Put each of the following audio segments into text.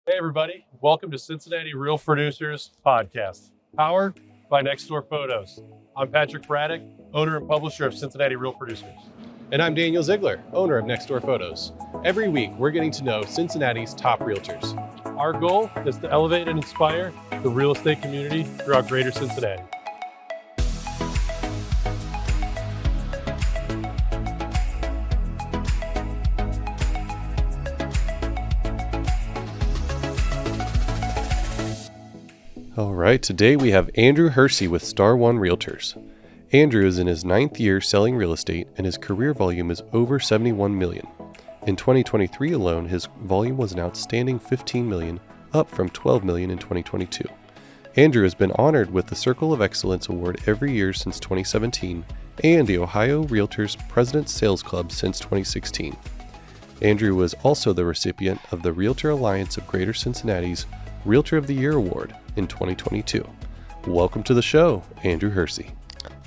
Hey, everybody. Welcome to Cincinnati Real Producers podcast, powered by Next Door Photos. I'm Patrick Braddick, owner and publisher of Cincinnati Real Producers. And I'm Daniel Ziegler, owner of Next Door Photos. Every week, we're getting to know Cincinnati's top realtors. Our goal is to elevate and inspire the real estate community throughout greater Cincinnati. All right, today we have Andrew Hersey with Star One Realtors. Andrew is in his 9th year selling real estate, and his career volume is over 71 million. In 2023 alone, his volume was an outstanding 15 million, up from 12 million in 2022. Andrew has been honored with the Circle of Excellence Award every year since 2017 and the Ohio Realtors President's Sales Club since 2016. Andrew was also the recipient of the Realtor Alliance of Greater Cincinnati's Realtor of the Year Award in 2022. Welcome to the show, Andrew Hersey.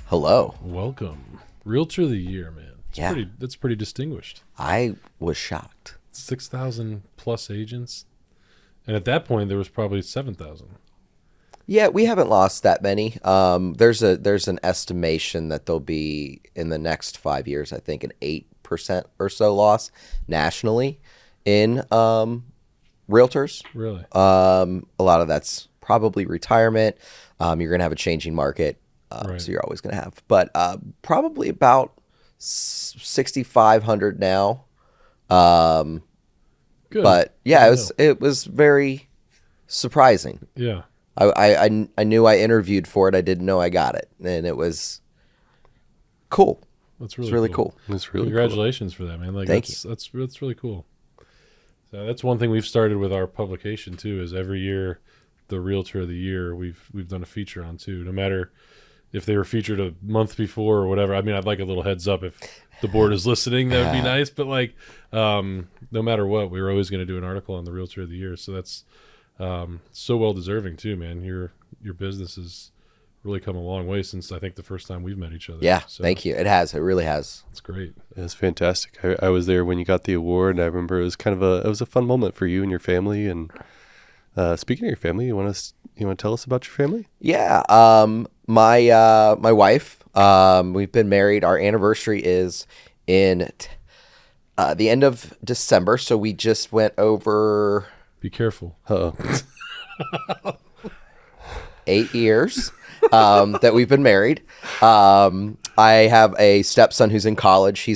Hello. Welcome. Realtor of the Year, man. That's pretty distinguished. I was shocked. 6,000 plus agents. And at that point, there was probably 7,000. Yeah, we haven't lost that many. There's an estimation that there'll be in the next 5 years, I think, an 8% or so loss nationally in realtors. Really? A lot of that's probably retirement. You're going to have a changing market, Right. so you're always going to have. But probably about 6,500 now. Good. But yeah, Good it was very surprising. Yeah. I knew I interviewed for it. I didn't know I got it, and it was cool. That's It's really cool. That's really Congratulations for that, man. Thank you. That's really cool. So that's one thing we've started with our publication too. Is every year, the Realtor of the Year we've done a feature on too. No matter if they were featured a month before or whatever. I mean, I'd like a little heads up if the board is listening. That would be nice. But no matter what, we were always going to do an article on the Realtor of the Year. So that's so well deserving too, man. Your business has really come a long way since I think the first time we've met each other. Yeah, So thank you. It has. It really has. It's great. It's fantastic. I was there when you got the award, and I remember it was a fun moment for you and your family. And speaking of your family, you want to tell us about your family? Yeah. My wife. We've been married. Our anniversary is in the end of December, so we just went over Be careful. 8 years that we've been married. I have a stepson who's in college. He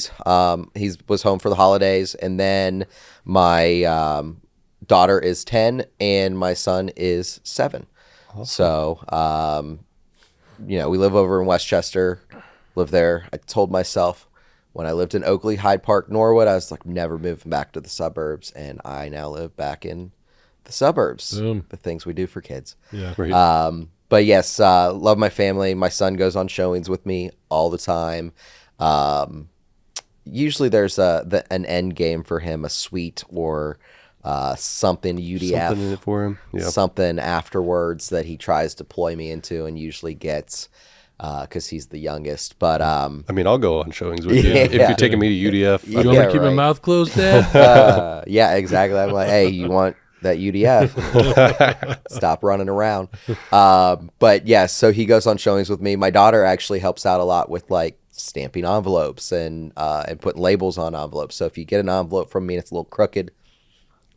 was home for the holidays, and then my daughter is 10 and my son is 7. Awesome. So, we live over in Westchester, live there. I told myself when I lived in Oakley, Hyde Park, Norwood, I was like, never moving back to the suburbs. And I now live back in the suburbs. Boom. The things we do for kids. Yeah. Right. But yes, love my family. My son goes on showings with me all the time. Usually there's an end game for him, a suite or something UDF, Something in it for him. Yeah. something afterwards that he tries to ploy me into and usually gets because he's the youngest. But I mean, I'll go on showings with you Yeah. if you're taking me to UDF. You want me Yeah, to keep my right. mouth closed, Dad? yeah, exactly. I'm like, hey, you want that UDF? Stop running around. But yes, so he goes on showings with me. My daughter actually helps out a lot with like stamping envelopes and putting labels on envelopes. So if you get an envelope from me and it's a little crooked,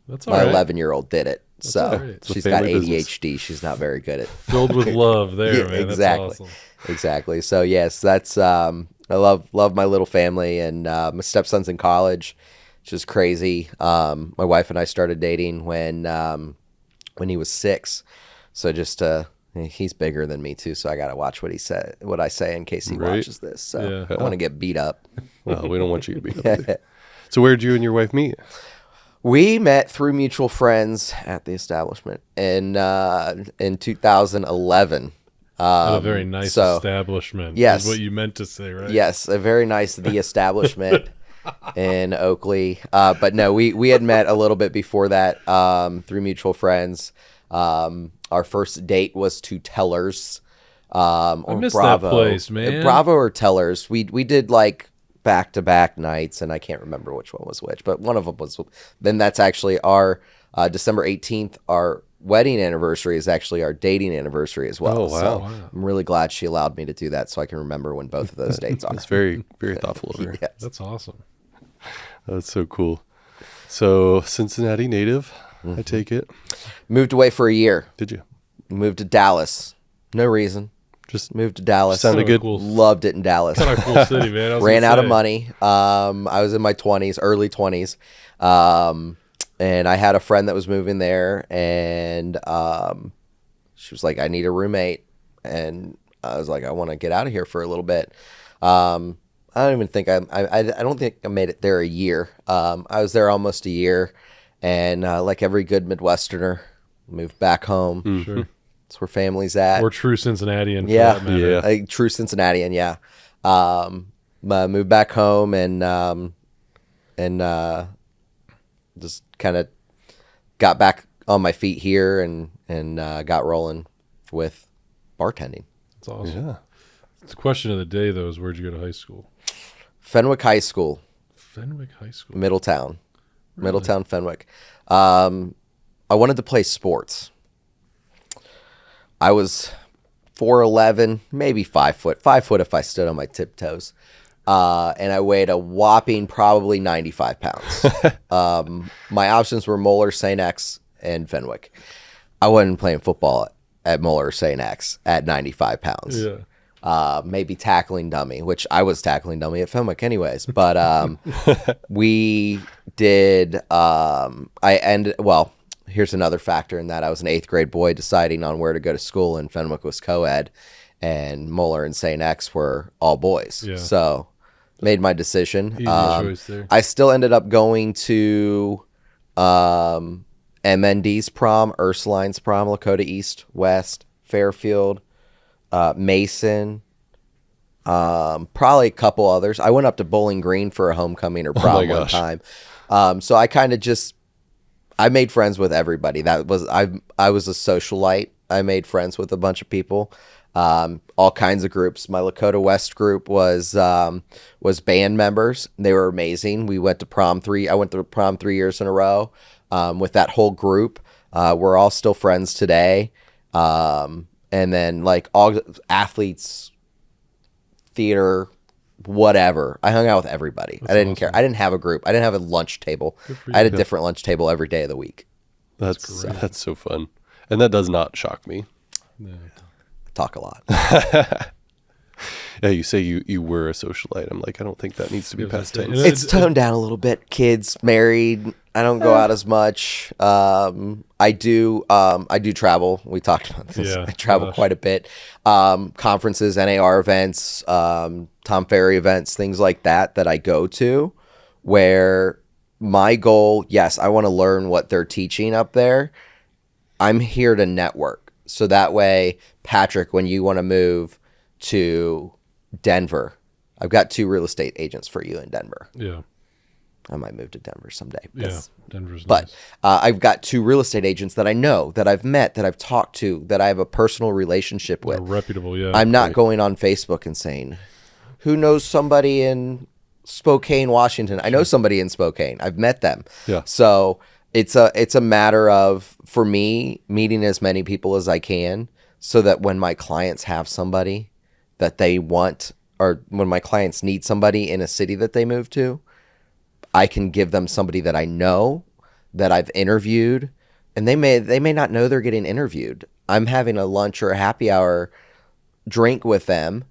That's all my right. 11-year-old did it. all So right. It's a she's got family business. ADHD. She's not very good at Filled with love there, Yeah, man. exactly. That's awesome. Exactly. So yes, that's I love my little family, and my stepson's in college, which is crazy. My wife and I started dating when he was 6. So just he's bigger than me too, so I got to watch what I say in case he Right. watches this. So Yeah. I don't want to get beat up. Well, we don't want you to be up there. So where did you and your wife meet? We met through mutual friends at the establishment in 2011. At a very nice so- establishment. Yes. Is what you meant to say, right? Yes, a very nice the establishment in Oakley. But no, we had met a little bit before that through mutual friends. Our first date was to Tellers. Or I miss Bravo. that place, man. Bravo or Tellers. We did like back-to-back nights, and I can't remember which one was which, but one of them was. Then that's actually our December 18th, our wedding anniversary is actually our dating anniversary as well. Oh, wow. So I'm really glad she allowed me to do that so I can remember when both of those dates are. That's very, very thoughtful of her. Yes. That's awesome. That's so cool. So Cincinnati native, I take it. Moved away for a year. Did you? Moved to Dallas. No reason. Just Moved to Dallas. sounded good. Cool. Loved it in Dallas. Kind of cool city, man. I was Ran gonna out of say. money. I was in my 20s, early 20s. And I had a friend that was moving there, and she was like, I need a roommate. And I was like, I want to get out of here for a little bit. I don't even think I don't think I made it there a year. I was there almost a year, and like every good Midwesterner, moved back home. Sure. That's where family's at. Or true Cincinnatian. For Yeah. that matter. Yeah. A true Cincinnatian, yeah. Moved back home and just kind of got back on my feet here and got rolling with bartending. That's awesome. Yeah. The question of the day, though, is where'd you go to high school? Fenwick High School, Fenwick High School. Middletown. Middletown, Fenwick. I wanted to play sports. I was 4'11", maybe 5 foot. 5 foot if I stood on my tiptoes. And I weighed a whopping probably 95 pounds. My options were Moeller, St. X, and Fenwick. I wasn't playing football at Moeller, St. X at 95 pounds. Yeah. Maybe tackling dummy, which I was tackling dummy at Fenwick anyways. But we did. Here's another factor in that I was an 8th grade boy deciding on where to go to school, and Fenwick was co-ed, and Moeller and St. X were all boys. Yeah. So made my decision. Easy choice there. I still ended up going to MND's prom, Urseline's prom, Lakota East, West, Fairfield, Mason, probably a couple others. I went up to Bowling Green for a homecoming or prom one gosh. time. So I kind of I made friends with everybody. I was a socialite. I made friends with a bunch of people, all kinds of groups. My Lakota West group was band members. They were amazing. We went to prom 3. I went to prom 3 years in a row with that whole group. We're all still friends today. And then like all athletes, theater, whatever. I hung out with everybody. I didn't care. I didn't have a group. I didn't have a lunch table. for I had a you. different lunch table every day of the week. That's so fun. And that does not shock me. Yeah. Talk a lot. Yeah, you say you were a socialite. I'm like, I don't think that needs to be Yeah, past that's it. tense. And It's toned down a little bit. Kids, married. I don't go out as much. I do travel. We talked about this. Yeah, I travel gosh. quite a bit. Conferences, NAR events, Tom Ferry events, things like that I go to, where my goal, yes, I want to learn what they're teaching up there. I'm here to network. So that way, Patrick, when you want to move to Denver, I've got 2 real estate agents for you in Denver. Yeah. I might move to Denver someday. Yeah. Denver's But nice. I've got 2 real estate agents that I know, that I've met, that I've talked to, that I have a personal relationship They're with. reputable, yeah. I'm not going on Facebook and saying, who knows somebody in Spokane, Washington? I know somebody in Spokane. I've met them. Yeah. So it's a matter of, for me, meeting as many people as I can, so that when my clients have somebody that they want, or when my clients need somebody in a city that they move to, I can give them somebody that I know, that I've interviewed, and they may not know they're getting interviewed. I'm having a lunch or a happy hour drink with them,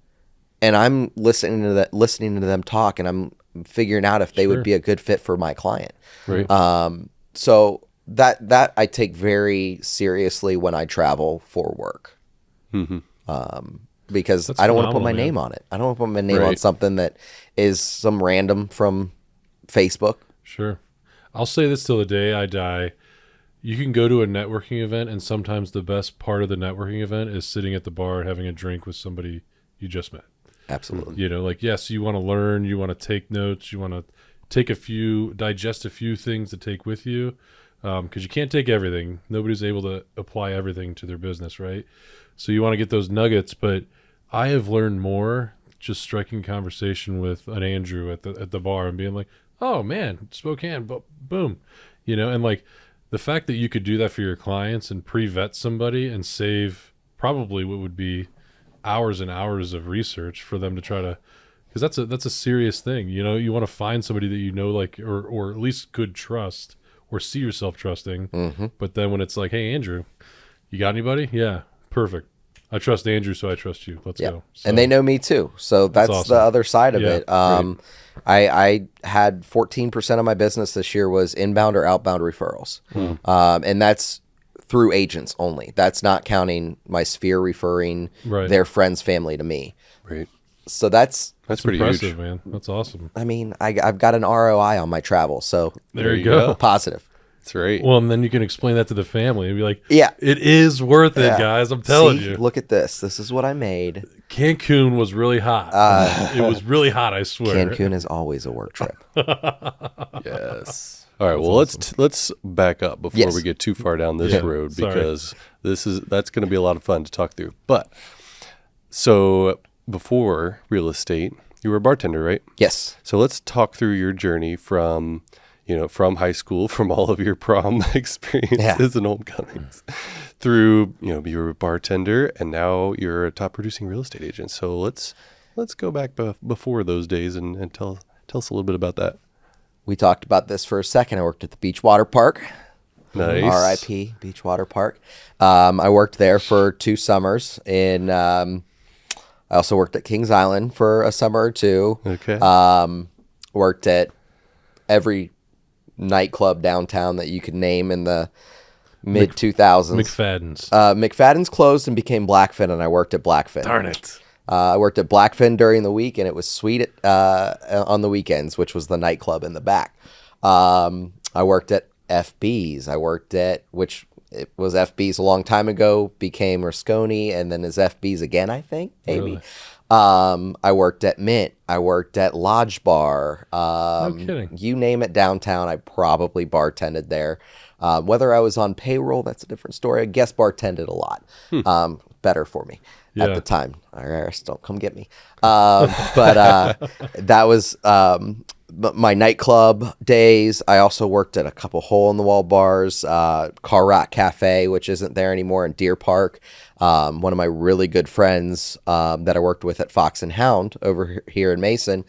and I'm listening to them talk, and I'm figuring out if they Sure. would be a good fit for my client. Right. So that I take very seriously when I travel for work. Because That's I don't want to put my phenomenal, man. name on it. I don't want to put my name on Right. something that is some random from Facebook. Sure. I'll say this till the day I die. You can go to a networking event, and sometimes the best part of the networking event is sitting at the bar having a drink with somebody you just met. Absolutely. You know, like, yes, you want to learn, you want to take notes, you want to digest a few things to take with you, because you can't take everything. Nobody's able to apply everything to their business, right? So you want to get those nuggets. But I have learned more just striking conversation with an Andrew at the bar and being like, oh man, Spokane, boom, you know, and like the fact that you could do that for your clients and pre-vet somebody and save probably what would be hours and hours of research for them to try to, because that's a serious thing. You know, you want to find somebody that you know, like, or at least could trust or see yourself trusting. But then when it's like, hey, Andrew, you got anybody? Yeah, perfect. I trust Andrew, so I trust you. Let's go. So, and they know me too. So that's awesome. the other side of Yeah, it. I had 14% of my business this year was inbound or outbound referrals. And that's through agents only. That's not counting my sphere referring their friends, family to me. Right. So that's pretty impressive, huge. man. That's awesome. I mean, I've got an ROI on my travel. So There you go. Positive. That's right. Well, and then you can explain that to the family and be like, Yeah. it is worth it, guys. I'm telling See, you. Look at this. This is what I made. Cancun was really hot. It was really hot, I swear. Cancun is always a work trip. Yes. All right. Well, let's back up before we get too far down this road, sorry. because that's going to be a lot of fun to talk through. But so before real estate, you were a bartender, right? Yes. So let's talk through your journey from high school, from all of your prom experiences and homecomings, through, you were a bartender and now you're a top producing real estate agent. So let's go back before those days and tell us a little bit about that. We talked about this for a second. I worked at the Beachwater Park. Nice. R.I.P. Beachwater Park. I worked there for 2 summers. I also worked at Kings Island for a summer or 2. Okay. Worked at every nightclub downtown that you could name in the mid 2000s. McFadden's. McFadden's closed and became Blackfin, and I worked at Blackfin. Darn it. I worked at Blackfin during the week, and it was sweet on the weekends, which was the nightclub in the back. I worked at FB's. I worked at, which it was FB's a long time ago, became Rusconi, and then is FB's again, I think, maybe. Really? I worked at Mint. I worked at Lodge Bar. No kidding. You name it downtown, I probably bartended there. Whether I was on payroll, that's a different story. I guess bartended a lot. Better for me at the time. IRS, don't come get me. But that was my nightclub days. I also worked at a couple hole-in-the-wall bars, Car Rock Cafe, which isn't there anymore, in Deer Park. One of my really good friends that I worked with at Fox and Hound over here in Mason,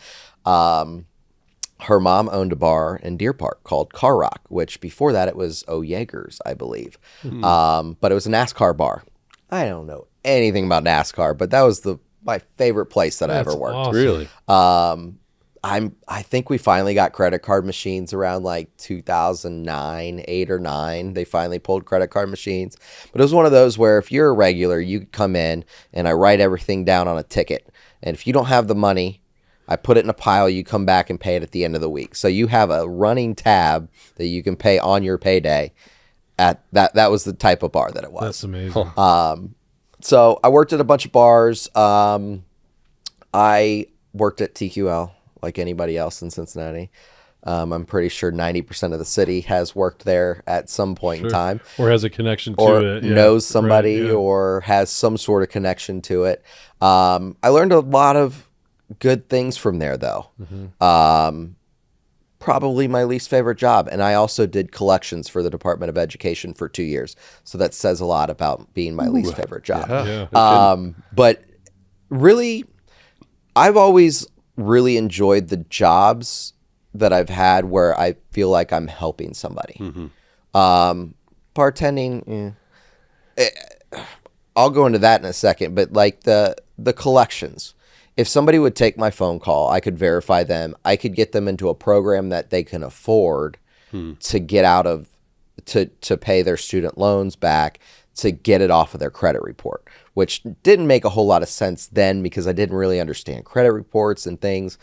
her mom owned a bar in Deer Park called Car Rock, which before that it was O'Yeager's, I believe. But it was a NASCAR bar. I don't know anything about NASCAR, but that was my favorite place that I ever worked. Awesome. Really? I think we finally got credit card machines around like 2009, 8 or 9. They finally pulled credit card machines. But it was one of those where if you're a regular, you come in and I write everything down on a ticket. And if you don't have the money, I put it in a pile. You come back and pay it at the end of the week. So you have a running tab that you can pay on your payday. That was the type of bar that it was. That's amazing. So I worked at a bunch of bars. I worked at TQL like anybody else in Cincinnati. I'm pretty sure 90% of the city has worked there at some point in time. Or has a connection to Or it. Yeah. knows somebody Right, yeah. or has some sort of connection to it. I learned a lot of good things from there, though. Probably my least favorite job. And I also did collections for the Department of Education for 2 years. So that says a lot about being my least favorite job. Yeah. But really, I've always really enjoyed the jobs that I've had where I feel like I'm helping somebody. Bartending, I'll go into that in a second, but like the collections. If somebody would take my phone call, I could verify them. I could get them into a program that they can afford to get out of, to pay their student loans back, to get it off of their credit report, which didn't make a whole lot of sense then because I didn't really understand credit reports and things.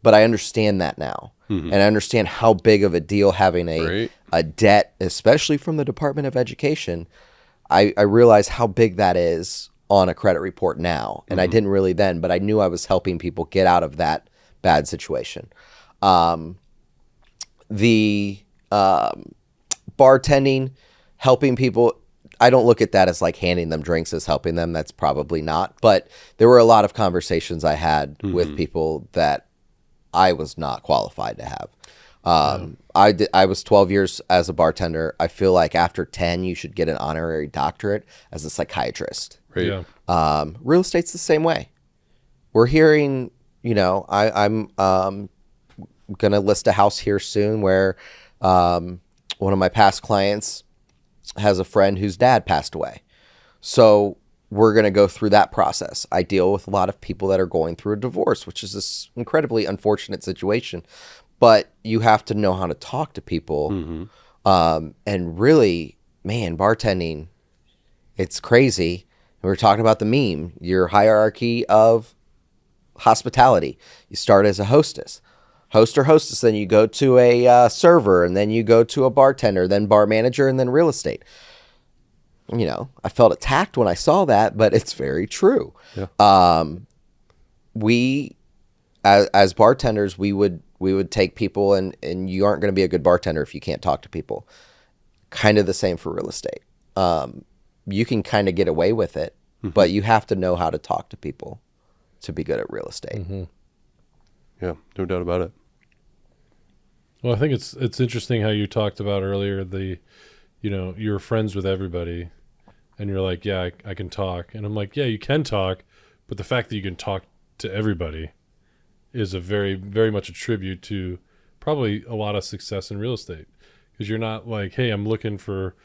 But I understand that now. And I understand how big of a deal having a debt, especially from the Department of Education. I realize how big that is on a credit report now. And I didn't really then, but I knew I was helping people get out of that bad situation. The bartending, helping people, I don't look at that as like handing them drinks as helping them. That's probably not. But there were a lot of conversations I had with people that I was not qualified to have. I was 12 years as a bartender. I feel like after 10, you should get an honorary doctorate as a psychiatrist. Right. Yeah. Real estate's the same way. We're hearing, I'm going to list a house here soon where one of my past clients has a friend whose dad passed away. So we're going to go through that process. I deal with a lot of people that are going through a divorce, which is this incredibly unfortunate situation. But you have to know how to talk to people. Mm-hmm. And really, man, bartending, it's crazy. We were talking about the meme, your hierarchy of hospitality. You start as a hostess, host or hostess, then you go to a server, and then you go to a bartender, then bar manager, and then real estate. I felt attacked when I saw that, but it's very true. Yeah. We, as bartenders, we would take people, and you aren't going to be a good bartender if you can't talk to people. Kind of the same for real estate. You can kind of get away with it, but you have to know how to talk to people to be good at real estate. Mm-hmm. Yeah, no doubt about it. Well, I think it's interesting how you talked about earlier you're friends with everybody, and you're like, yeah, I can talk, and I'm like, yeah, you can talk, but the fact that you can talk to everybody is a very, very much a tribute to probably a lot of success in real estate, because you're not like, hey, I'm looking for,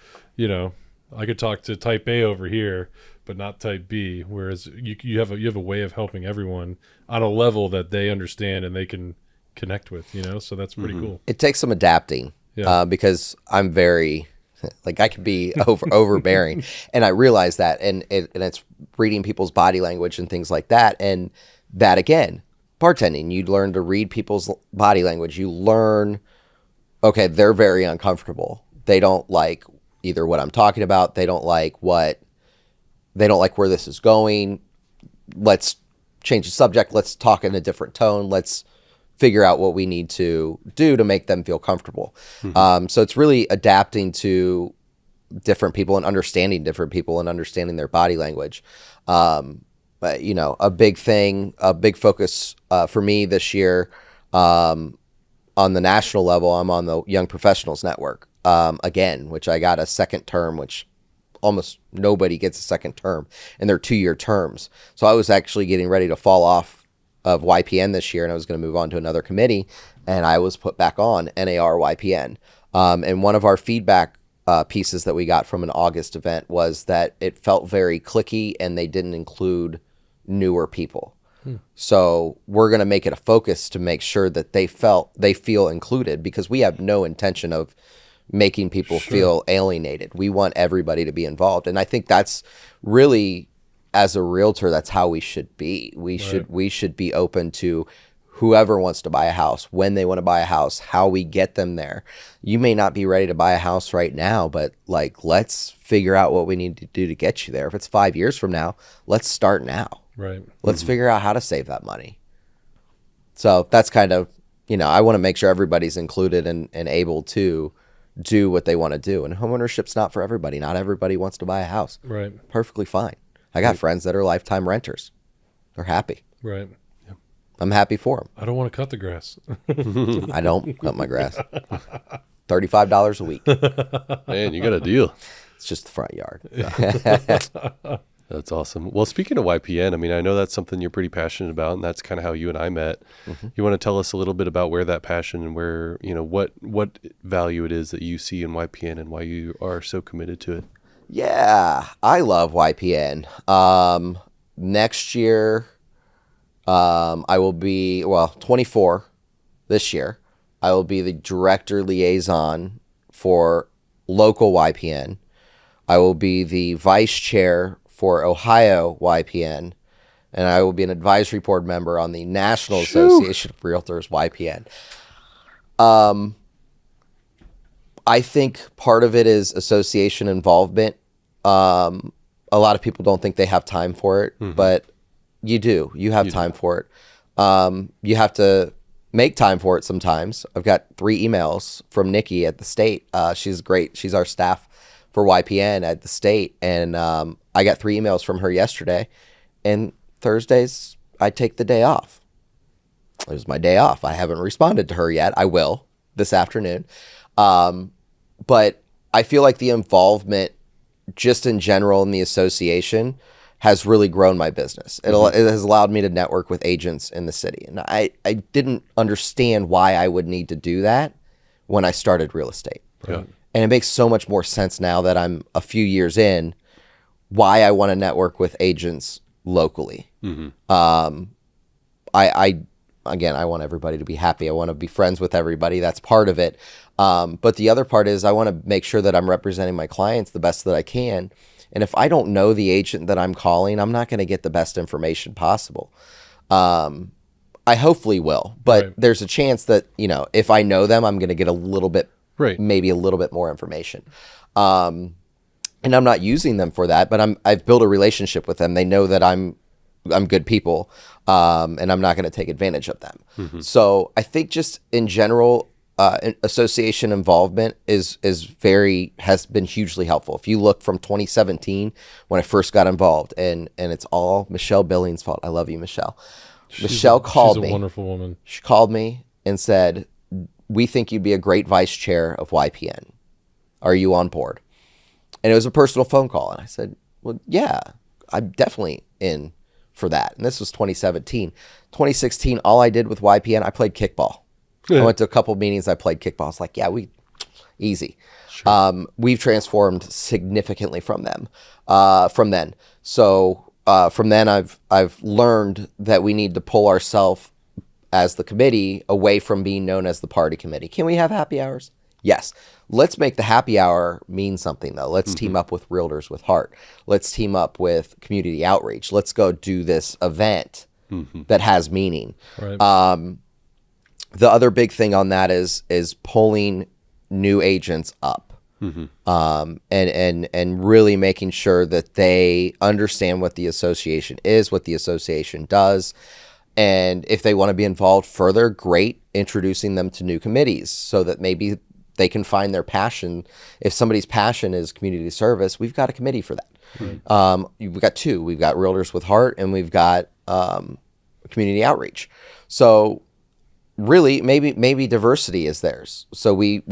I could talk to type A over here, but not type B. Whereas you have a way of helping everyone on a level that they understand and they can connect with, So that's pretty cool. It takes some adapting, Yeah. because I'm very, like, I can be overbearing, and I realize that, and it's reading people's body language and things like that, and that again, bartending, you learn to read people's body language. You learn, okay, they're very uncomfortable. They don't like either what I'm talking about. They don't like where this is going. Let's change the subject. Let's talk in a different tone. Let's figure out what we need to do to make them feel comfortable. So it's really adapting to different people and understanding different people and understanding their body language. But, a big focus for me this year, on the national level, I'm on the Young Professionals Network, again, which I got a second term, which almost nobody gets a second term, and they're 2-year terms. So I was actually getting ready to fall off of YPN this year, and I was going to move on to another committee, and I was put back on NAR YPN. And one of our feedback pieces that we got from an August event was that it felt very cliquey, and they didn't include newer people. So we're going to make it a focus to make sure that they feel included, because we have no intention of making people feel alienated. We want everybody to be involved. And I think that's really, as a realtor, that's how we should be. We should be open to whoever wants to buy a house, when they want to buy a house, how we get them there. You may not be ready to buy a house right now, but let's figure out what we need to do to get you there. If it's 5 years from now, let's start now. Right. Let's figure out how to save that money. So that's kind of, I want to make sure everybody's included and able to do what they want to do. And homeownership's not for everybody. Not everybody wants to buy a house. Right. Perfectly fine. I got friends that are lifetime renters. They're happy. Right. I'm happy for them. I don't want to cut the grass. I don't cut my grass. $35 a week. Man, you got a deal. It's just the front yard. That's awesome. Well, speaking of YPN, I mean, I know that's something you're pretty passionate about, and that's kind of how you and I met. You want to tell us a little bit about where that passion and where, what value it is that you see in YPN and why you are so committed to it? Yeah, I love YPN. Next year, I will be, 24 this year. I will be the director liaison for local YPN. I will be the vice chair for Ohio YPN, and I will be an advisory board member on the National Association of Realtors YPN. I think part of it is association involvement. A lot of people don't think they have time for it, but you do. You have time for it. You have to make time for it sometimes. I've got 3 emails from Nikki at the state. She's great. She's our staff for YPN at the state. And I got 3 emails from her yesterday. And Thursdays, I take the day off. It was my day off. I haven't responded to her yet. I will. this afternoon. But I feel like the involvement just in general in the association has really grown my business. It has allowed me to network with agents in the city. And I didn't understand why I would need to do that when I started real estate. Yeah. And it makes so much more sense now that I'm a few years in, why I want to network with agents locally. I want everybody to be happy. I want to be friends with everybody. That's part of it. But the other part is I want to make sure that I'm representing my clients the best that I can. And if I don't know the agent that I'm calling, I'm not going to get the best information possible. I hopefully will, but there's a chance that, if I know them, I'm going to get a little bit, maybe a little bit more information. And I'm not using them for that, but I've built a relationship with them. They know that I'm good people, and I'm not going to take advantage of them. So I think just in general, association involvement has been hugely helpful. If you look from 2017 when I first got involved, and it's all Michelle Billings' fault. I love you, Michelle. Michelle called me. She's a wonderful woman. She called me and said, "We think you'd be a great vice chair of YPN. Are you on board?" And it was a personal phone call. And I said, "Well, yeah, I'm definitely in for that." And this was 2017. 2016, all I did with YPN, I played kickball. I went to a couple meetings. I played kickball. It's like, yeah, easy. Sure. We've transformed significantly from then. So from then, I've learned that we need to pull ourselves as the committee away from being known as the party committee. Can we have happy hours? Yes. Let's make the happy hour mean something, though. Let's team up with Realtors with Heart. Let's team up with community outreach. Let's go do this event that has meaning. Right. The other big thing on that is pulling new agents up, and really making sure that they understand what the association is, what the association does, and if they want to be involved further, great. Introducing them to new committees so that maybe they can find their passion. If somebody's passion is community service, we've got a committee for that. Right. We've got two. We've got Realtors with Heart, and we've got community outreach. So really, maybe diversity is theirs. So we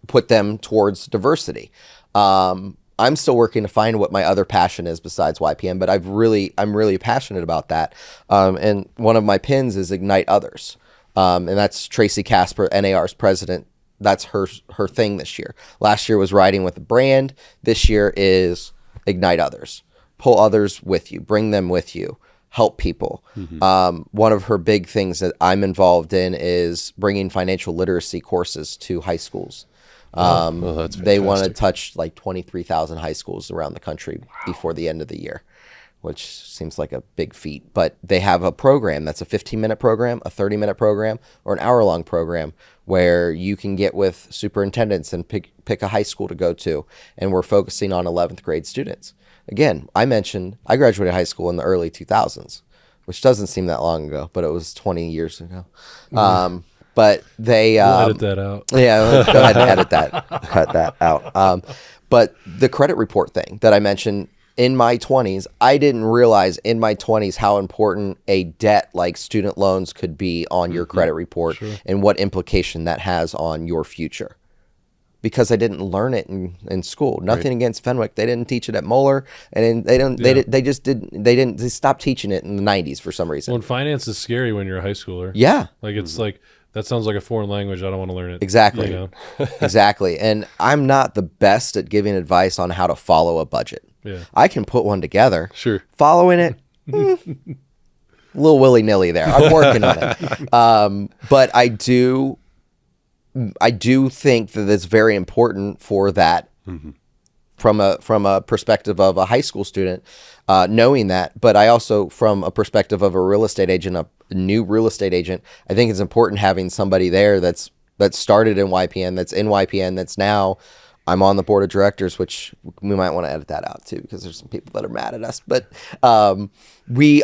put them towards diversity. I'm still working to find what my other passion is besides YPM, but I'm really passionate about that. And one of my pins is Ignite Others. And that's Tracy Casper, NAR's president. That's her thing this year. Last year was Riding with a Brand. This year is Ignite Others. Pull others with you. Bring them with you. Help people. One of her big things that I'm involved in is bringing financial literacy courses to high schools. That's they want to touch like 23,000 high schools around the country before the end of the year, which seems like a big feat. But they have a program that's a 15-minute program, a 30-minute program, or an hour-long program where you can get with superintendents and pick a high school to go to. And we're focusing on 11th grade students. Again, I mentioned I graduated high school in the early 2000s, which doesn't seem that long ago, but it was 20 years ago. But they we'll edit that out. Yeah, go ahead and edit that. Cut that out. But the credit report thing that I mentioned in my 20s, I didn't realize in my 20s how important a debt like student loans could be on your credit report and what implication that has on your future. Because I didn't learn it in school. Nothing against Fenwick. They didn't teach it at Moeller, and they stopped teaching it in the 90s for some reason. Well, and finance is scary when you're a high schooler. Yeah. Like it's like, that sounds like a foreign language. I don't want to learn it. Exactly. You know? Exactly. And I'm not the best at giving advice on how to follow a budget. Yeah. I can put one together. Sure. Following it, a little willy-nilly there. I'm working on it. But I do think that it's very important for that from a perspective of a high school student, knowing that. But I also, from a perspective of a real estate agent, a new real estate agent, I think it's important having somebody there that started in YPN, that's in YPN, that's now. I'm on the board of directors, which we might want to edit that out too, because there's some people that are mad at us. But I'm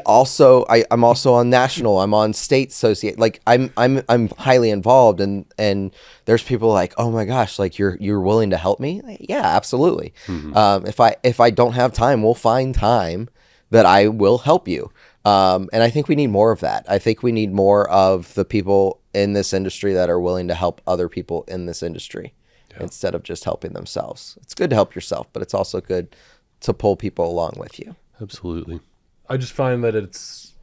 also on national. I'm on state associate. Like I'm highly involved, and there's people like, oh my gosh, like you're willing to help me? Like, yeah, absolutely. If I don't have time, we'll find time that I will help you. And I think we need more of that. I think we need more of the people in this industry that are willing to help other people in this industry instead of just helping themselves. It's good to help yourself, but it's also good to pull people along with you. Absolutely. I just find that it's,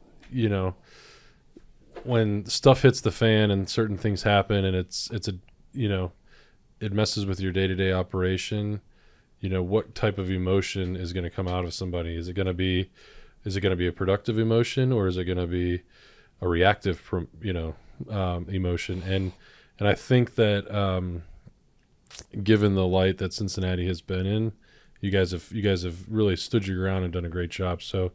when stuff hits the fan and certain things happen and it's it messes with your day-to-day operation, what type of emotion is going to come out of somebody? Is it going to be a productive emotion, or is it going to be a reactive, emotion? And I think that, given the light that Cincinnati has been in, you guys have really stood your ground and done a great job. So,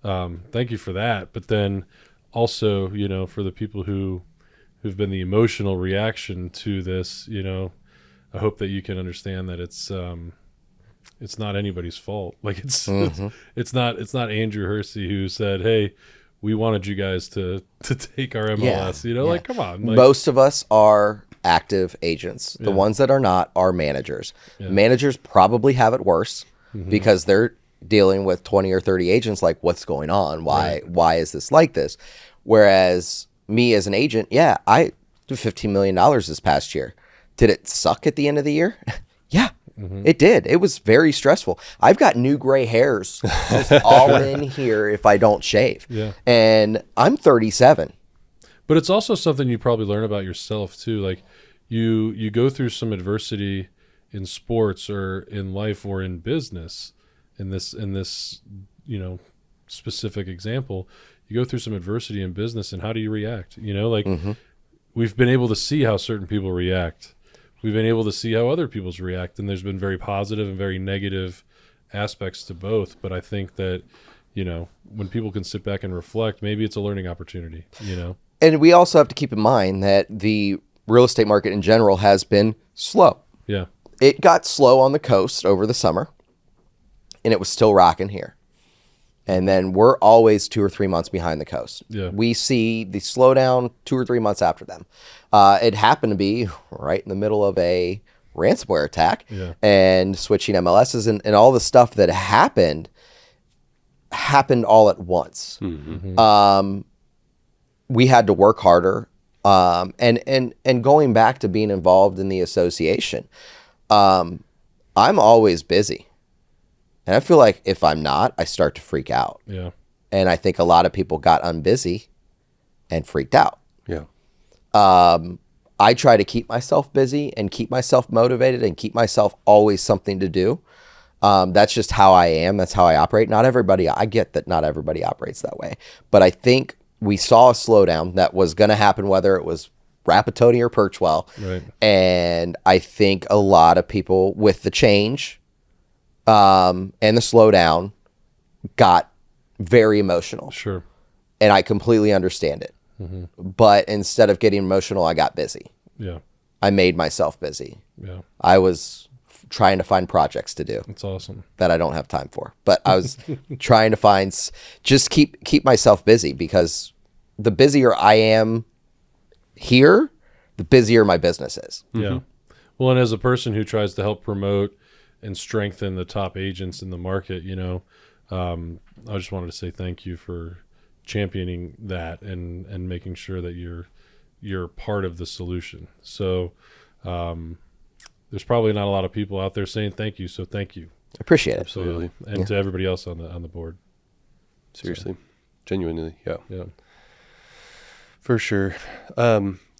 thank you for that. But then also, for the people who've been the emotional reaction to this, I hope that you can understand that it's not anybody's fault. Like it's not Andrew Hersey who said, "Hey, we wanted you guys to take our MLS." Like, come on. Like, most of us are active agents. The ones that are not are managers. Managers probably have it worse because they're dealing with 20 or 30 agents. Like, what's going on? Why is this like this? Whereas me as an agent, I did $15 million this past year. Did it suck at the end of the year? Yeah. It did. It was very stressful. I've got new gray hairs just all in here if I don't shave. Yeah. And I'm 37. But it's also something you probably learn about yourself too. Like you go through some adversity in sports or in life or in business. In this specific example, you go through some adversity in business, and how do you react? We've been able to see how certain people react. We've been able to see how other people's react, and there's been very positive and very negative aspects to both. But I think that, when people can sit back and reflect, maybe it's a learning opportunity, And we also have to keep in mind that the real estate market in general has been slow. Yeah. It got slow on the coast over the summer, and it was still rocking here. And then we're always 2 or 3 months behind the coast. Yeah. We see the slowdown 2 or 3 months after them. It happened to be right in the middle of a ransomware attack and switching MLSs and all the stuff that happened all at once. We had to work harder. And going back to being involved in the association, I'm always busy. And I feel like if I'm not, I start to freak out. Yeah. And I think a lot of people got unbusy and freaked out. Yeah. I try to keep myself busy and keep myself motivated and keep myself always something to do. That's just how I am. That's how I operate. I get that not everybody operates that way. But I think we saw a slowdown that was going to happen, whether it was Rapatoni or Perchwell. Right. And I think a lot of people with the change and the slowdown got very emotional. Sure. And I completely understand it. But instead of getting emotional, I got busy. Yeah. I made myself busy. Yeah. I was trying to find projects to do That's awesome. that I don't have time for. But I was trying to find, just keep myself busy, because the busier I am here, the busier my business is. Yeah. Well, and as a person who tries to help promote and strengthen the top agents in the market, I just wanted to say thank you for championing that and making sure that you're part of the solution. So there's probably not a lot of people out there saying thank you, so thank you. Appreciate it. Absolutely. And to everybody else on the board. Seriously. Genuinely. Yeah. Yeah. For sure.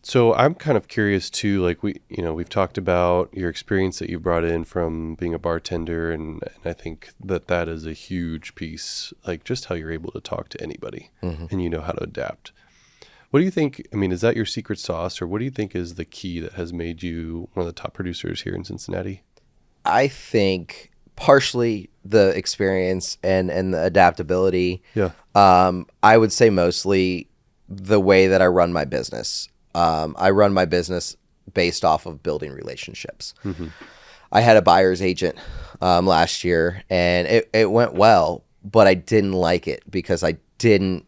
So I'm kind of curious too, like we've talked about your experience that you brought in from being a bartender, and I think that is a huge piece, like just how you're able to talk to anybody and you know how to adapt. What do you think, is that your secret sauce, or what do you think is the key that has made you one of the top producers here in Cincinnati? I think partially the experience and the adaptability. Yeah. I would say mostly the way that I run my business. I run my business based off of building relationships. I had a buyer's agent last year, and it went well, but I didn't like it because I didn't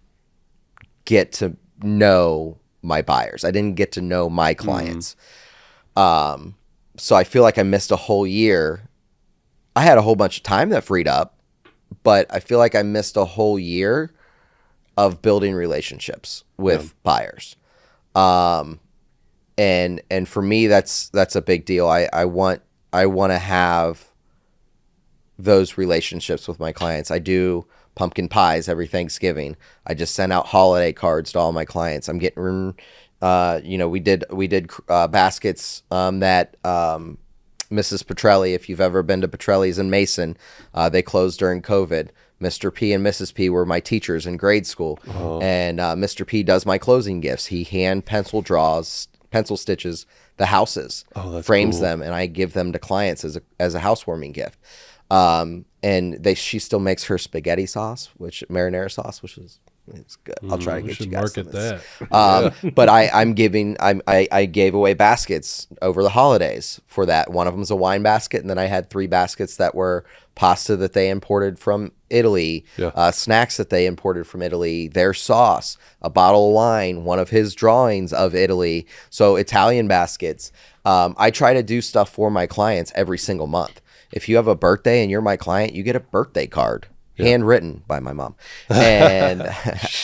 get to know my buyers. I didn't get to know my clients. So I feel like I missed a whole year. I had a whole bunch of time that freed up, but I feel like I missed a whole year of building relationships with buyers. And for me, that's a big deal. I want to have those relationships with my clients. I do pumpkin pies every Thanksgiving. I just sent out holiday cards to all my clients. I'm getting, we did baskets that Mrs. Petrelli, if you've ever been to Petrelli's in Mason, they closed during COVID. Mr. P and Mrs. P were my teachers in grade school. And Mr. P does my closing gifts. He hand pencil stitches the houses, frames them, and I give them to clients as a housewarming gift. And she still makes her spaghetti sauce, marinara sauce, which is it's good. I'll try to get you guys market that. But I gave away baskets over the holidays for that. One of them's a wine basket, and then I had 3 baskets that were pasta that they imported from Italy, snacks that they imported from Italy, their sauce, a bottle of wine, one of his drawings of Italy. So Italian baskets. I try to do stuff for my clients every single month. If you have a birthday and you're my client, you get a birthday card. Handwritten by my mom. And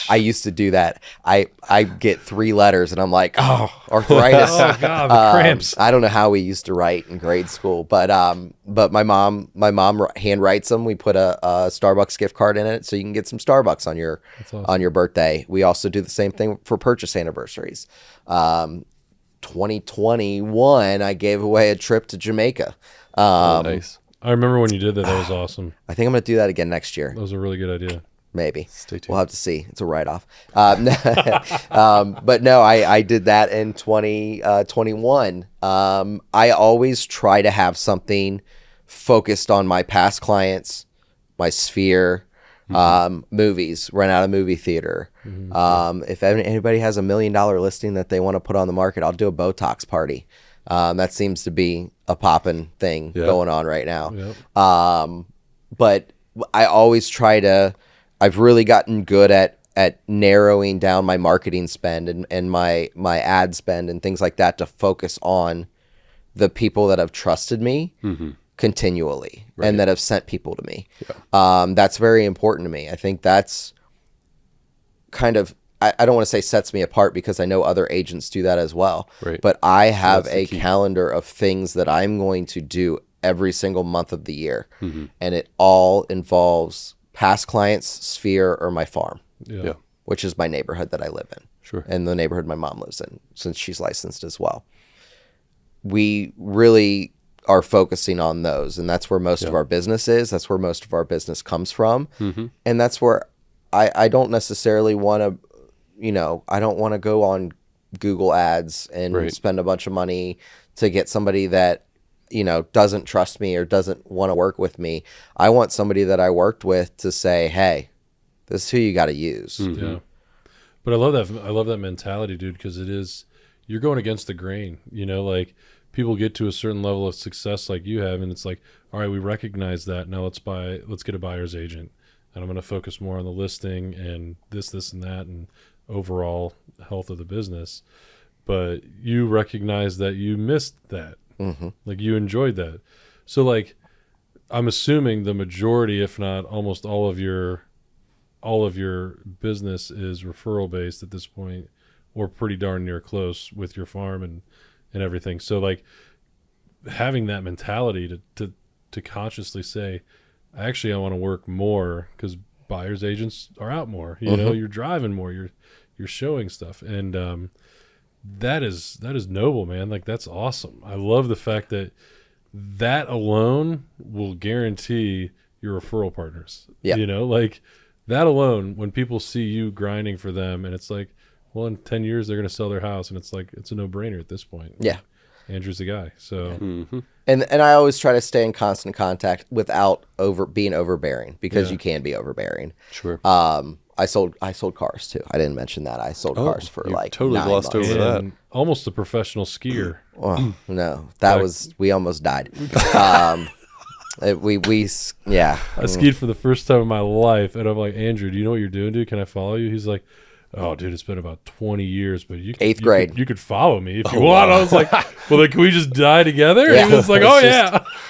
I used to do that. I get 3 letters and I'm like, oh, arthritis. Oh God, the cramps. I don't know how we used to write in grade school, but my mom hand writes them. We put a Starbucks gift card in it so you can get some Starbucks on your birthday. We also do the same thing for purchase anniversaries. 2021, I gave away a trip to Jamaica. Nice. I remember when you did that. That was awesome. I think I'm going to do that again next year. That was a really good idea. Maybe. Stay tuned. We'll have to see. It's a write-off. But no, I did that in 2021. I always try to have something focused on my past clients, my sphere, movies, rent out a movie theater. If anybody has $1 million listing that they want to put on the market, I'll do a Botox party. That seems to be a poppin' thing going on right now. Yep. But I always I've really gotten good at narrowing down my marketing spend and my ad spend and things like that to focus on the people that have trusted me continually and that have sent people to me. That's very important to me. I think that's kind of, I don't want to say sets me apart because I know other agents do that as well. But I have a calendar of things that I'm going to do every single month of the year. And it all involves past clients, sphere, or my farm, which is my neighborhood that I live in. And the neighborhood my mom lives in, since she's licensed as well. We really are focusing on those. And that's where most of our business is. That's where most of our business comes from. And that's where I don't necessarily want to, I don't want to go on Google ads and spend a bunch of money to get somebody that, doesn't trust me or doesn't want to work with me. I want somebody that I worked with to say, hey, this is who you got to use. Yeah. But I love that. I love that mentality, dude, because you're going against the grain, like people get to a certain level of success like you have. And it's like, all right, we recognize that. Now let's get a buyer's agent. And I'm going to focus more on the listing and this and that and overall health of the business. But you recognize that you missed that. Like you enjoyed that. So like, I'm assuming the majority, if not almost all of your business is referral based at this point, or pretty darn near close with your farm and everything. So like having that mentality to consciously say, actually, I want to work more because buyer's agents are out more. You're driving more. You're showing stuff, and that is noble, man. Like that's awesome. I love the fact that alone will guarantee your referral partners. Like that alone, when people see you grinding for them, and it's like, well, in 10 years they're going to sell their house, and it's like it's a no-brainer at this point. Andrew's the guy. So, and I always try to stay in constant contact without being overbearing, because you can be overbearing. I sold cars too. I didn't mention that. I sold cars for like totally 9 glossed months. over that. Almost a professional skier. Oh, no, we almost died. I skied for the first time in my life, and I'm like, Andrew, do you know what you're doing, dude? Can I follow you? He's like, oh, dude, it's been about 20 years, but you 8th grade. You could follow me if you want. I was like, well, then can we just die together? And he was like,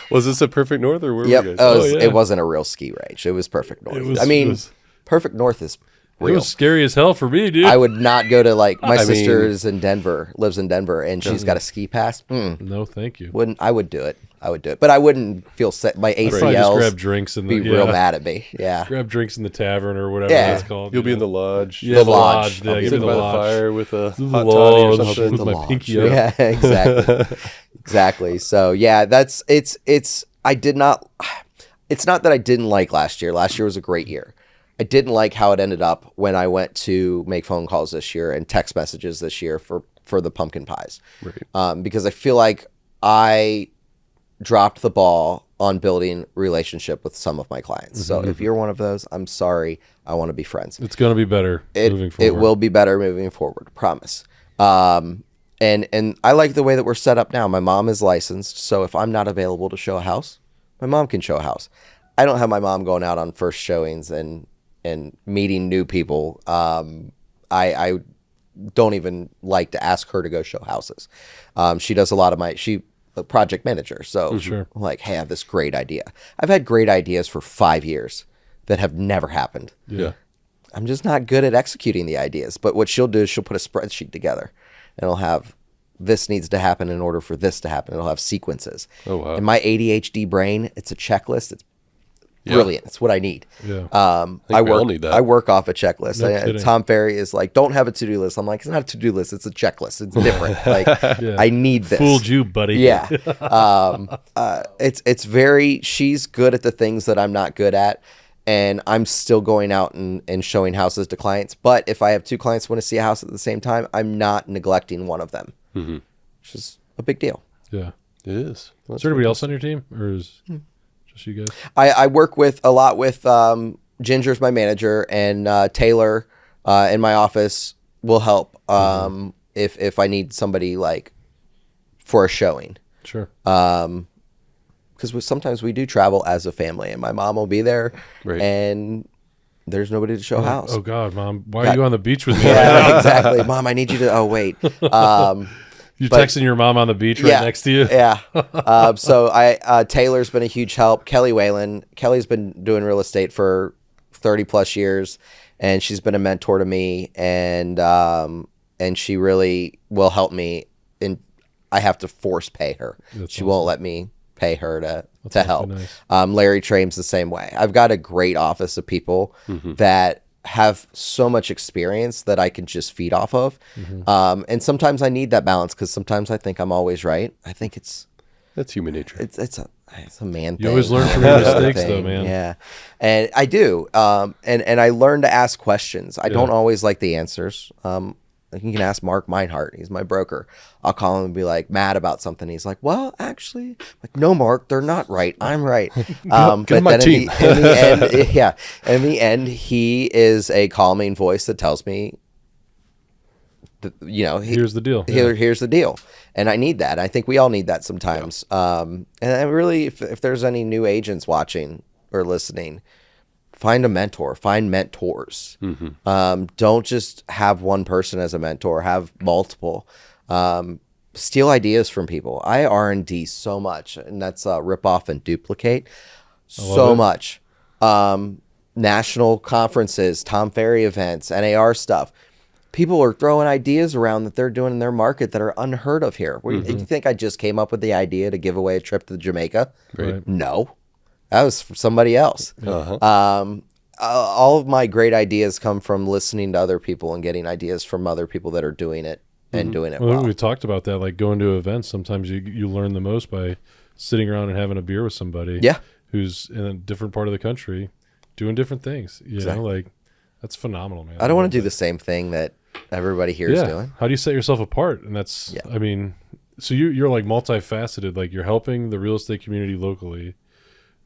Was this a Perfect North or where were you guys? It wasn't a real ski range. It was Perfect North. Perfect North is It was scary as hell for me, dude. I would not go to like my I sister mean- is in Denver, lives in Denver, and she's got a ski pass. No, thank you. I would do it. But I wouldn't feel set. My I'd probably just grab ACLs drinks in the be real mad at me. Yeah. Grab drinks in the tavern or whatever Yeah. it's called. You'll be in the lodge. Yeah, the lodge. lodge. Yeah, I'll be give me Sitting the by the lodge. fire with a The hot toddy or lodge. something. With my Lodge. pinky up. Yeah, exactly. Exactly. So yeah, I did not. It's not that I didn't like last year. Last year was a great year. I didn't like how it ended up when I went to make phone calls this year and text messages this year for the pumpkin pies. Right. Because I feel like I dropped the ball on building relationship with some of my clients. So if you're one of those, I'm sorry. I want to be friends. It's going to be better moving forward. It will be better moving forward. Promise. And I like the way that we're set up now. My mom is licensed, so if I'm not available to show a house, my mom can show a house. I don't have my mom going out on first showings and meeting new people. I don't even like to ask her to go show houses. She does a lot of she a project manager. So Sure. I'm like, hey, I have this great idea. I've had great ideas for 5 years that have never happened. Yeah. I'm just not good at executing the ideas. But what she'll do is she'll put a spreadsheet together and it'll have this needs to happen in order for this to happen. It'll have sequences. Oh, wow. In my ADHD brain, it's a checklist. It's brilliant. It's what I need. Yeah. I we all need that. I work off a checklist. No kidding. Tom Ferry is like, don't have a to-do list. I'm like, it's not a to-do list. It's a checklist. It's different. Like, Yeah. I need this. Fooled you, buddy. Yeah. It's very, she's good at the things that I'm not good at. And I'm still going out and showing houses to clients. But if I have two clients who want to see a house at the same time, I'm not neglecting one of them, which is a big deal. Yeah. It is. Is there anybody else on your team, or is just you guys? I work a lot with Ginger's my manager, and Taylor in my office will help if I need somebody like for a showing. Sure. Because sometimes we do travel as a family, and my mom will be there, Right. and there's nobody to show a house. Oh God, Mom, why are you on the beach with me? Yeah, exactly. Mom, I need you to. Oh wait. You texting your mom on the beach right next to you? Yeah. So Taylor's been a huge help. Kelly Whalen. Kelly's been doing real estate for 30 plus years, and she's been a mentor to me, and she really will help me. And I have to force pay her. She won't let me pay her to help. nice. Larry Trame's the same way. I've got a great office of people that have so much experience that I can just feed off of. And sometimes I need that balance because sometimes I think I'm always right. I think That's human nature. it's a man thing. You always learn from your mistakes, though, man. Yeah. And I do. And I learn to ask questions. I don't always like the answers. You can ask Mark Meinhardt. He's my broker. I'll call him and be like mad about something. He's like, well, actually, like, no, Mark, they're not right. I'm right. Get on my team. In the end, he is a calming voice that tells me, Here's the deal. Here's the deal. And I need that. I think we all need that sometimes. And I really, if there's any new agents watching or listening, find a mentor, find mentors. Don't just have one person as a mentor, have multiple. Steal ideas from people. I R&D so much, and that's rip off and duplicate so much. National conferences, Tom Ferry events, NAR stuff. People are throwing ideas around that they're doing in their market that are unheard of here. You think I just came up with the idea to give away a trip to Jamaica? Right. No. That was for somebody else. All of my great ideas come from listening to other people and getting ideas from other people that are doing it and doing it well. We talked about that, like going to events. Sometimes you learn the most by sitting around and having a beer with somebody who's in a different part of the country doing different things. You know, like that's phenomenal, man. I don't want to do the same thing that everybody here is doing. How do you set yourself apart? And that's, I mean, so you're like multifaceted, like you're helping the real estate community locally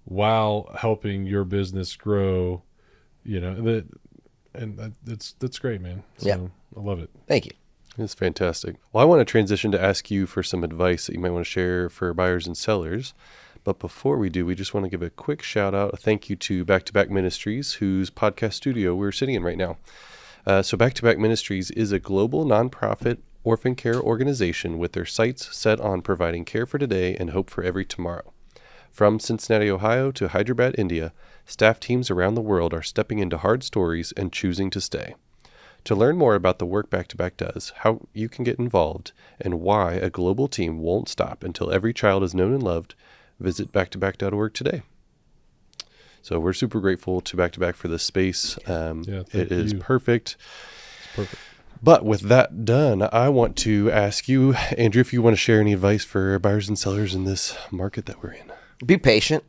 while helping your business grow, that's great, man. So I love it. Thank you. It's fantastic. Well, I want to transition to ask you for some advice that you might want to share for buyers and sellers. But before we do, we just want to give a quick shout out, a thank you to Back to Back Ministries, whose podcast studio we're sitting in right now. So Back to Back Ministries is a global nonprofit orphan care organization with their sights set on providing care for today and hope for every tomorrow. From Cincinnati, Ohio to Hyderabad, India, staff teams around the world are stepping into hard stories and choosing to stay. To learn more about the work Back to Back does, how you can get involved, and why a global team won't stop until every child is known and loved, visit backtoback.org today. So we're super grateful to Back to Back for this space. It is perfect. It's perfect. But with that done, I want to ask you, Andrew, if you want to share any advice for buyers and sellers in this market that we're in. Be patient.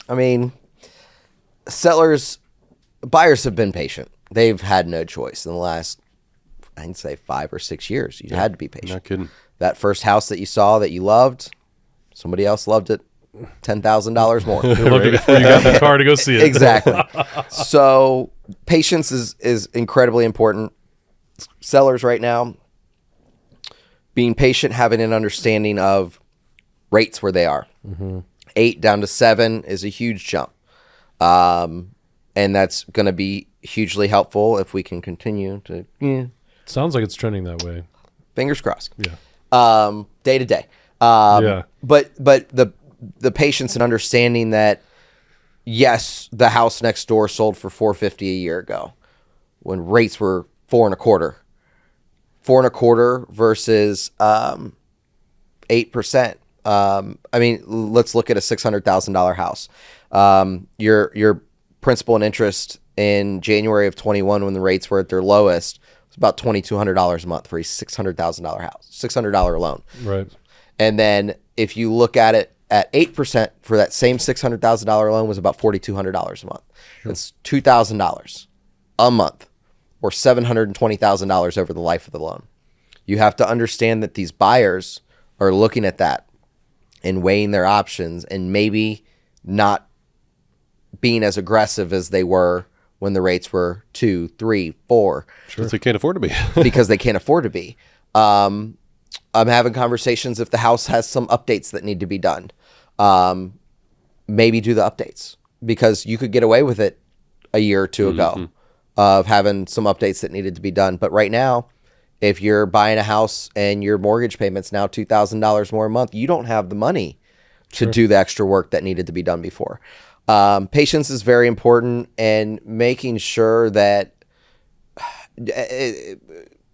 I mean, buyers have been patient. They've had no choice in the last, I'd say 5 or 6 years. You had to be patient. Not kidding. That first house that you saw that you loved, somebody else loved it $10,000 more. You loved it before you got in the car to go see it. Exactly. So patience is incredibly important. Sellers right now, being patient, having an understanding of rates where they are. 8 down to 7 is a huge jump. And that's going to be hugely helpful if we can continue to, Sounds like it's trending that way. fingers crossed. Yeah. Day to day. Yeah. But the patience and understanding that, yes, the house next door sold for $450 a year ago when rates were 4.25. 4.25 versus 8%. I mean, let's look at a $600,000 house. Your principal and interest in January of 21, when the rates were at their lowest, was about $2,200 a month for a $600,000 house, $600 loan. Right. And then if you look at it at 8% for that same $600,000 loan was about $4,200 a month. That's $2,000 a month, or $720,000 over the life of the loan. You have to understand that these buyers are looking at that and weighing their options and maybe not being as aggressive as they were when the rates were 2, 3, 4. Because they can't afford to be. Because they can't afford to be. I'm having conversations if the house has some updates that need to be done. Maybe do the updates, because you could get away with it a year or two ago of having some updates that needed to be done. But right now, if you're buying a house and your mortgage payment's now $2,000 more a month, you don't have the money to do the extra work that needed to be done before. Patience is very important, and making sure that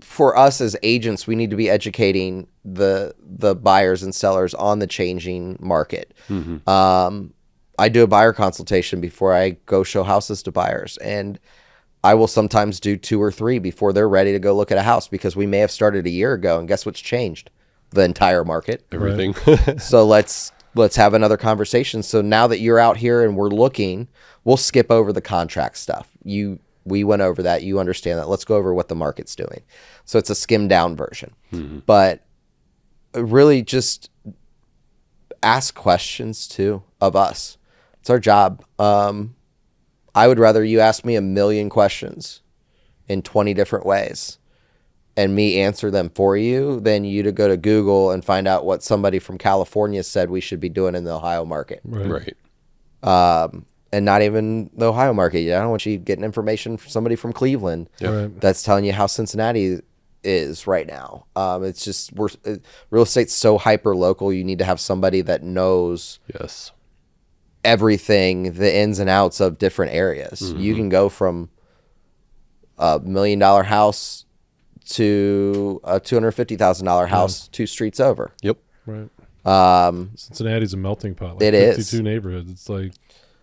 for us as agents, we need to be educating the buyers and sellers on the changing market. I do a buyer consultation before I go show houses to buyers, and I will sometimes do 2 or 3 before they're ready to go look at a house, because we may have started a year ago, and guess what's changed? The entire market. Everything. So let's have another conversation. So now that you're out here and we're looking, we'll skip over the contract stuff. We went over that. You understand that. Let's go over what the market's doing. So it's a skimmed down version. But really just ask questions too of us. It's our job. I would rather you ask me 1,000,000 questions in 20 different ways and me answer them for you than you to go to Google and find out what somebody from California said we should be doing in the Ohio market. Right. And not even the Ohio market. I don't want you getting information from somebody from Cleveland that's telling you how Cincinnati is right now. It's just real estate's so hyper local. You need to have somebody that knows everything, the ins and outs of different areas. You can go from a $1 million house to a $250,000 house 2 streets over. Right. Cincinnati's a melting pot. Like it 52 is. neighborhoods. It's like,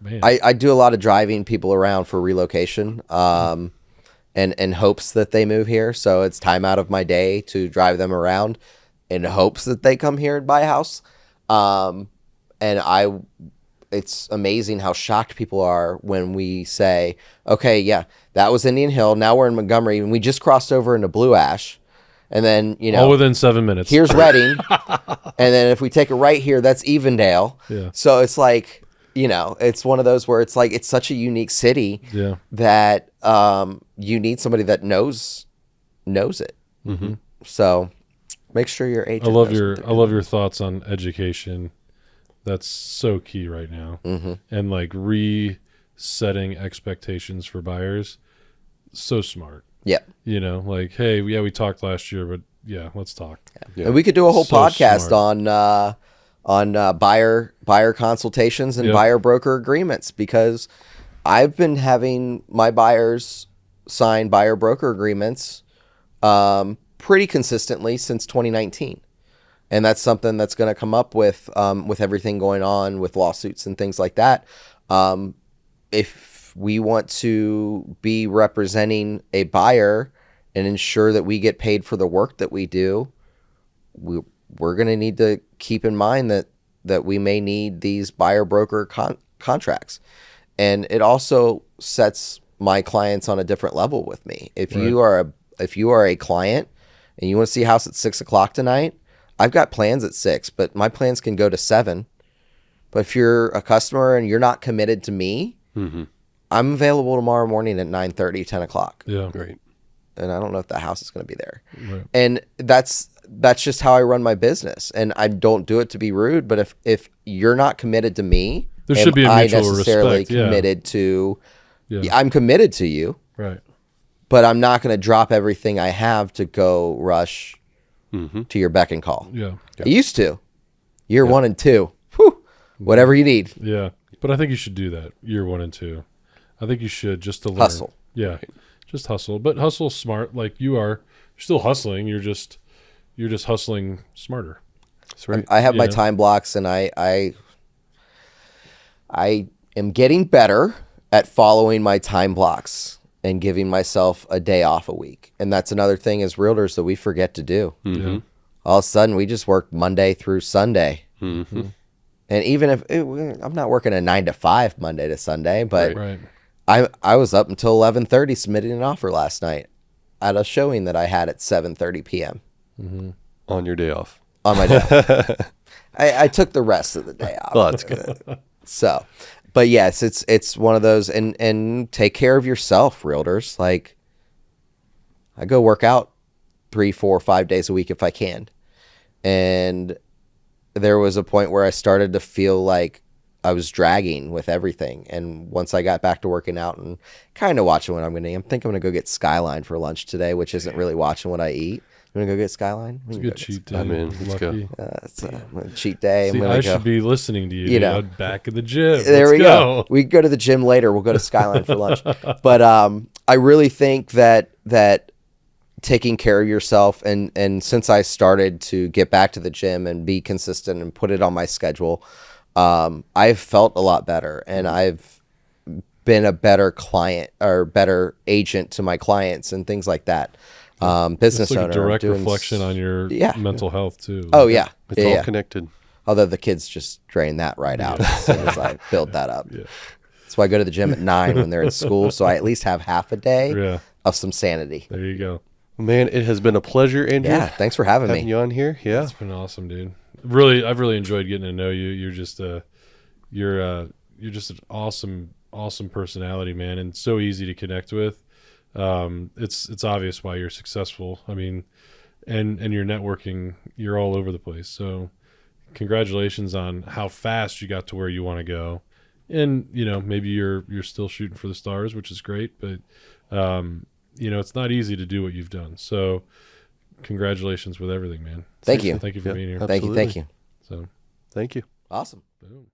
man. I do a lot of driving people around for relocation, and hopes that they move here. So it's time out of my day to drive them around in hopes that they come here and buy a house. It's amazing how shocked people are when we say, okay, yeah, that was Indian Hill. Now we're in Montgomery, and we just crossed over into Blue Ash. And then, all within 7 minutes. Here's Reading. And then if we take a right here, that's Evendale. Yeah. So it's like, it's one of those where it's like, it's such a unique city that you need somebody that knows it. So make sure your agent I love your thoughts on education. That's so key right now. And like resetting expectations for buyers. So smart. Yeah. Like, hey, yeah, we talked last year, but yeah, let's talk. And we could do a whole So podcast smart. buyer consultations and Yep. buyer broker agreements, because I've been having my buyers sign buyer broker agreements pretty consistently since 2019. And that's something that's going to come up with everything going on with lawsuits and things like that. If we want to be representing a buyer and ensure that we get paid for the work that we do, we're going to need to keep in mind that we may need these buyer broker contracts. And it also sets my clients on a different level with me. If you are a client and you want to see a house at 6:00 tonight, I've got plans at 6, but my plans can go to 7. But if you're a customer and you're not committed to me, I'm available tomorrow morning at 9:30, 10 o'clock. Yeah. Great. And I don't know if the house is going to be there. Right. And that's just how I run my business. And I don't do it to be rude, but if you're not committed to me, There should be a mutual necessarily respect. Yeah. committed to, Yeah. I'm committed to you, Right. but I'm not going to drop everything I have to go rush to your beck and call. Yeah. I used to. Year 1 and 2. Whew, whatever you need. Yeah. But I think you should do that year 1 and 2. I think you should, just to learn. Hustle. Yeah. Just hustle. But hustle smart like you are. You're still hustling. You're just hustling smarter. That's right. I have my Yeah. time blocks, and I am getting better at following my time blocks and giving myself a day off a week. And that's another thing as realtors that we forget to do. Yeah. All of a sudden, we just work Monday through Sunday. And even if I'm not working a 9 to 5 Monday to Sunday, but Right. I was up until 11:30 submitting an offer last night at a showing that I had at 7:30 p.m. On your day off. on my day. I took the rest of the day off. Well, that's good. So, but yes, it's one of those, and take care of yourself, realtors. Like, I go work out 3, 4, 5 days a week if I can. And there was a point where I started to feel like I was dragging with everything. And once I got back to working out and kind of watching what I'm going to eat, I think I'm going to go get Skyline for lunch today, which isn't really watching what I eat. You want to go get Skyline? It's a good cheat day. I'm in. Let's go. Lucky. It's a cheat day. See, I'm I gonna should go. be listening to you. You know. Dude. Back in the gym. There Let's we go. We can go to the gym later. We'll go to Skyline for lunch. But I really think that taking care of yourself, and since I started to get back to the gym and be consistent and put it on my schedule, I've felt a lot better, and I've been a better client or better agent to my clients and things like that. Business It's like owner, a direct doing reflection on your mental health too. Oh yeah, It's yeah, all yeah. connected. Although the kids just drain that right out as soon as I build that up. Yeah. That's why I go to the gym at 9 when they're in school, so I at least have half a day Yeah. of some sanity. There you go. Man, it has been a pleasure, Andrew. Yeah, thanks for having having me. you on here. Yeah. It's been awesome, dude. I've really enjoyed getting to know you. You're just you're just an awesome personality, man, and so easy to connect with. It's obvious why you're successful. I mean, and your networking, you're all over the place. So congratulations on how fast you got to where you want to go. And, maybe you're still shooting for the stars, which is great, but it's not easy to do what you've done. So congratulations with everything, man. Thank you. Thank you for being here. Yeah. Thank you. Absolutely. Thank you. So Thank you. Awesome. boom.